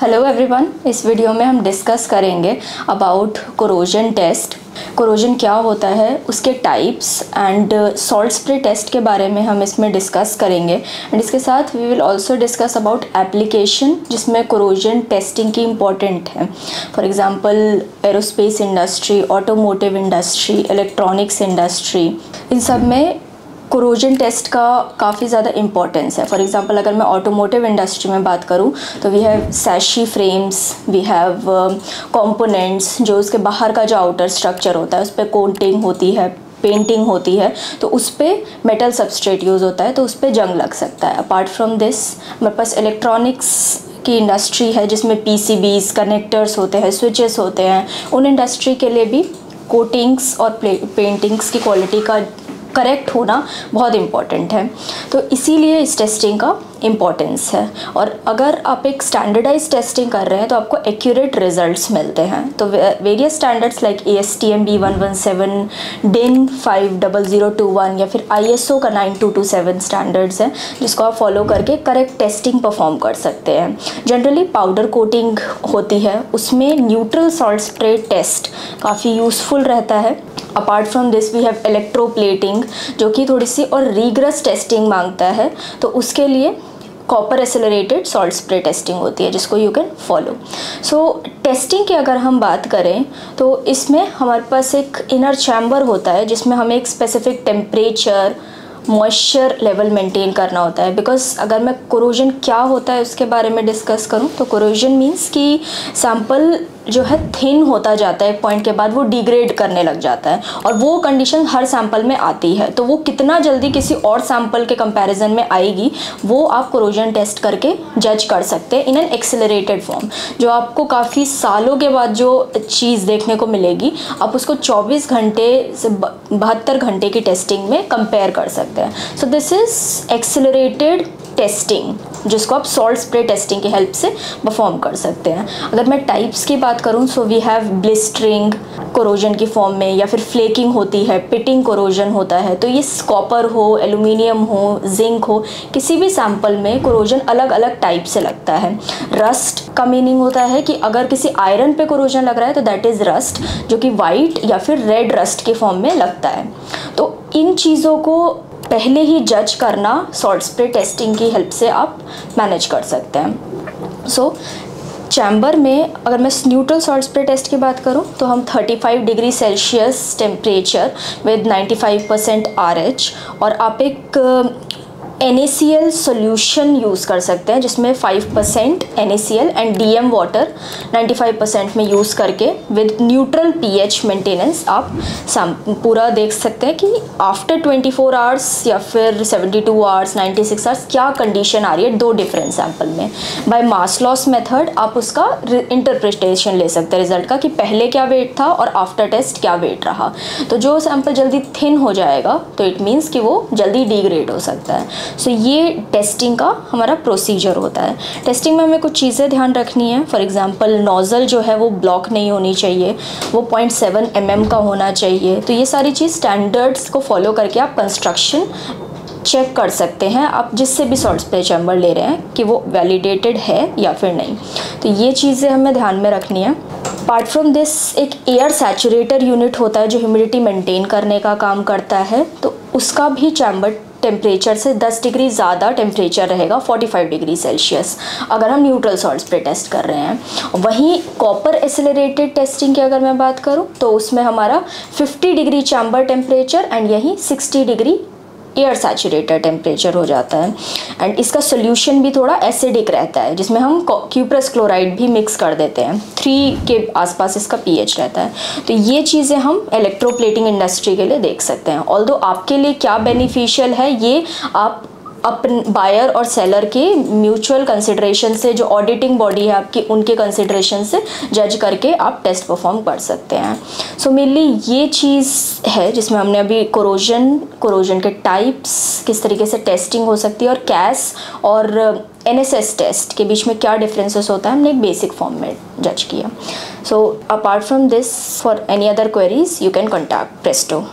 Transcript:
Hello everyone, इस video में हम डिस्कस करेंगे अबाउट कोरोजन टेस्ट। कोरोजन क्या होता है, उसके types and salt spray test के बारे में हम इसमें डिस्कस करेंगे। एंड इसके साथ we will also discuss about application जिसमें कोरोजन टेस्टिंग की इम्पोर्टेंट है। For example aerospace industry, automotive industry, electronics industry, इन सब में कोरोजन टेस्ट का काफ़ी ज़्यादा इम्पोर्टेंस है। फॉर एग्जांपल अगर मैं ऑटोमोटिव इंडस्ट्री में बात करूं तो we have chassis frames, we have components, जो उसके बाहर का जो आउटर स्ट्रक्चर होता है उस पर कोटिंग होती है, पेंटिंग होती है, तो उस पर मेटल सबस्ट्रेट यूज़ होता है, तो उस पर जंग लग सकता है। अपार्ट फ्रॉम दिस हमारे पास इलेक्ट्रॉनिक्स की इंडस्ट्री है जिसमें PCBs, कनेक्टर्स होते हैं, स्विचेस होते हैं। उन इंडस्ट्री के लिए भी कोटिंग्स और पेंटिंग्स की क्वालिटी का करेक्ट होना बहुत इम्पॉर्टेंट है, तो इसीलिए इस टेस्टिंग का इम्पॉर्टेंस है। और अगर आप एक स्टैंडर्डाइज टेस्टिंग कर रहे हैं तो आपको एक्यूरेट रिजल्ट्स मिलते हैं। तो various standards like ASTM B117, DIN 50021 या फिर ISO का 9227 स्टैंडर्ड्स हैं जिसको आप फॉलो करके करेक्ट टेस्टिंग परफॉर्म कर सकते हैं। जनरली पाउडर कोटिंग होती है, उसमें न्यूट्रल सॉल्ट स्प्रे टेस्ट काफ़ी यूज़फुल रहता है। Apart from this we have electroplating जो कि थोड़ी सी और रीग्रस टेस्टिंग मांगता है, तो उसके लिए copper accelerated salt spray testing होती है जिसको you can follow. So testing की अगर हम बात करें तो इसमें हमारे पास एक इनर चैम्बर होता है जिसमें हमें एक specific temperature, moisture level maintain करना होता है। बिकॉज अगर मैं कोरोजन क्या होता है उसके बारे में डिस्कस करूं तो कोरोजन मीन्स कि सैंपल जो है थिन होता जाता है, एक पॉइंट के बाद वो डिग्रेड करने लग जाता है, और वो कंडीशन हर सैंपल में आती है। तो वो कितना जल्दी किसी और सैंपल के कंपैरिजन में आएगी वो आप कोरोजन टेस्ट करके जज कर सकते हैं इन एन एक्सेलरेटेड फॉर्म। जो आपको काफ़ी सालों के बाद जो चीज़ देखने को मिलेगी आप उसको 24 घंटे से 72 घंटे की टेस्टिंग में कंपेयर कर सकते हैं। So this is accelerated testing जिसको आप सॉल्ट स्प्रे टेस्टिंग की हेल्प से परफॉर्म कर सकते हैं। अगर मैं टाइप्स की बात करूं so we have blistering corrosion की फॉर्म में, या फिर फ्लेकिंग होती है, पिटिंग कोरोजन होता है। तो ये कॉपर हो, एल्यूमिनियम हो, जिंक हो, किसी भी सैंपल में कोरोजन अलग अलग टाइप से लगता है। रस्ट का मीनिंग होता है कि अगर किसी आयरन पे कोरोजन लग रहा है तो दैट इज़ रस्ट, जो कि वाइट या फिर रेड रस्ट की फॉर्म में लगता है। तो इन चीज़ों को पहले ही जज करना सॉल्ट स्प्रे टेस्टिंग की हेल्प से आप मैनेज कर सकते हैं। सो चैम्बर में अगर मैं न्यूट्रल सॉल्ट स्प्रे टेस्ट की बात करूं तो हम 35 degree Celsius temperature with 95% RH, और आप एक NaCl सोल्यूशन यूज़ कर सकते हैं जिसमें 5% NaCl एंड DM वाटर 95% में यूज़ करके विद न्यूट्रल pH मेंटेनेंस आप पूरा देख सकते हैं कि आफ्टर 24 आवर्स या फिर 72 आवर्स, 96 आवर्स क्या कंडीशन आ रही है दो डिफरेंट सैंपल में। बाय मास लॉस मेथड आप उसका इंटरप्रिटेशन ले सकते हैं रिजल्ट का कि पहले क्या वेट था और आफ्टर टेस्ट क्या वेट रहा। तो जो सैंपल जल्दी थिन हो जाएगा तो इट मीन्स कि वो जल्दी डिग्रेड हो सकता है। सो ये टेस्टिंग का हमारा प्रोसीजर होता है। टेस्टिंग में हमें कुछ चीज़ें ध्यान रखनी है। फॉर एग्जांपल नोज़ल जो है वो ब्लॉक नहीं होनी चाहिए, वो 0.7 mm का होना चाहिए। तो ये सारी चीज़ स्टैंडर्ड्स को फॉलो करके आप कंस्ट्रक्शन चेक कर सकते हैं, आप जिससे भी सॉल्ट स्प्रे चैम्बर ले रहे हैं कि वो वैलिडेटेड है या फिर नहीं। तो ये चीज़ें हमें ध्यान में रखनी है। अपार्ट फ्रॉम दिस एक एयर सैचुरेटर यूनिट होता है जो ह्यूमिडिटी मेंटेन करने का काम करता है, तो उसका भी चैम्बर टेम्परेचर से 10 डिग्री ज़्यादा टेम्परेचर रहेगा, 45 डिग्री सेल्सियस, अगर हम न्यूट्रल सॉल्ट स्प्रे टेस्ट कर रहे हैं। वहीं कॉपर एसिलरेटेड टेस्टिंग की अगर मैं बात करूं तो उसमें हमारा 50 डिग्री चैम्बर टेम्परेचर एंड यही 60 डिग्री एयर सैचुरेटर टेम्परेचर हो जाता है। एंड इसका सोल्यूशन भी थोड़ा एसिडिक रहता है जिसमें हम क्यूप्रस क्लोराइड भी मिक्स कर देते हैं, 3 के आसपास इसका pH रहता है। तो ये चीज़ें हम इलेक्ट्रोप्लेटिंग इंडस्ट्री के लिए देख सकते हैं। ऑल्दो आपके लिए क्या बेनिफिशियल है ये आप अपन बायर और सेलर के म्यूचुअल कंसिडरेशन से, जो ऑडिटिंग बॉडी है आपकी उनके कंसिडरेशन से जज करके आप टेस्ट परफॉर्म कर सकते हैं। सो मेनली ये चीज़ है जिसमें हमने अभी कोरोजन के टाइप्स, किस तरीके से टेस्टिंग हो सकती है, और कैस और NSS टेस्ट के बीच में क्या डिफरेंसेस होता है हमने एक बेसिक फॉर्म में जज किया। So apart from this for any other queries you can contact Presto.